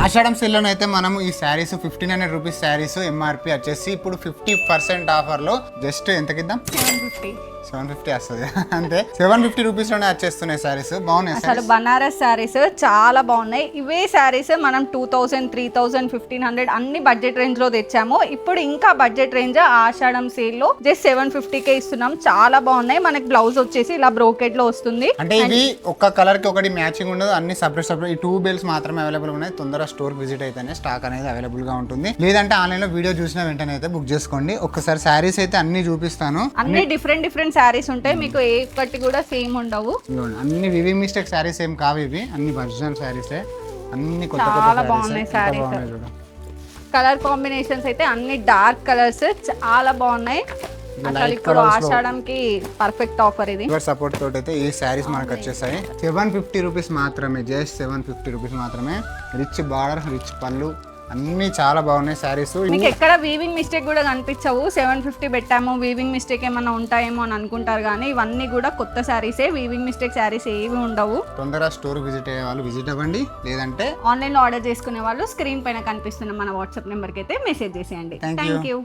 ఆషాఢం sale లోనైతే మనం ఈ saris 1500 rupees saris MRP వచ్చేసి ఇప్పుడు 50% ఆఫర్ లో జస్ట్ ఎంతకిద్దాం 750 వస్తుంది అంతే 750 రూపీస్ లోనే వచ్చేస్తున్నాయి శారీస్. బాగున్నాయి అసలు బనారస్ శారీస్ చాలా బాగున్నాయి. ఇవే శారీస్ మనం 2000, 3000, 1500 అన్ని బడ్జెట్ రేంజ్ లో తెచ్చాము. ఇప్పుడు ఇంకా బడ్జెట్ రేంజ్ ఆషాఢం సేల్ లో జస్ట్ 750కే ఇస్తున్నాం. చాలా బాగున్నాయి. మనకి బ్లౌజ్ వచ్చేసి ఇలా బ్రోకెట్ లో వస్తుంది. అంటే ఇవి ఒక్క కలర్ కి ఒకటి మ్యాచింగ్ ఉండదు, అన్ని సపరేట్ సపరేట్. ఈ 2 బెల్స్ మాత్రమే అవైలబుల్ ఉన్నాయి. తొందరగా స్టోర్ విజిట్ అయితేనే స్టాక్ అనేది అవైలబుల్ గా ఉంటుంది. లేదంటే ఆన్లైన్ లో వీడియో చూసిన వెంటనే అయితే బుక్ చేసుకోండి. ఒక్కసారి శారీస్ అయితే అన్ని చూపిస్తాను. అన్ని డిఫరెంట్ శారీస్ ఉంటాయి. మీకు ఏ ఒక్కటి కూడా సేమ్ ఉండవు. అన్ని వివింగ్ మిస్టేక్ శారీస్ ఏం కావు ఇవి, అన్ని ఒరిజినల్ శారీసే. అన్ని కొత్త చాలా బాగున్నాయి శారీస్. కలర్ కాంబినేషన్స్ అయితే అన్ని డార్క్ కలర్స్ చాలా బాగున్నాయి. అసలు ఇప్పుడు ఆషాఢంకి పర్ఫెక్ట్ ఆఫర్ ఇది. సపోర్ట్ తోటి అయితే ఈ శారీస్ మనకు వచ్చేసాయి 750 రూపీస్ మాత్రమే. జస్ట్ 750 రూపీస్ మాత్రమే. రిచ్ బార్డర్, రిచ్ పళ్ళు, అన్ని చాలా బాగున్నాయి శారీస్. మీకు ఎక్కడ వీవింగ్ మిస్టేక్ కూడా కనిపించవు. 750 పెట్టాము, వీవింగ్ మిస్టేక్ ఏమైనా ఉంటాయేమో అని అనుకుంటారు, కానీ ఇవన్నీ కూడా కొత్త శారీసే. వీవింగ్ మిస్టేక్ శారీస్ ఏవి ఉండవు. తొందరగా స్టోర్ విజిట్ అయ్యే వాళ్ళు విజిట్ అవ్వండి. లేదంటే ఆన్లైన్ లో ఆర్డర్ చేసుకునే వాళ్ళు స్క్రీన్ పైన కనిపిస్తున్న మన వాట్సాప్ నెంబర్కి అయితే మెసేజ్ చేసేయండి. Thank you.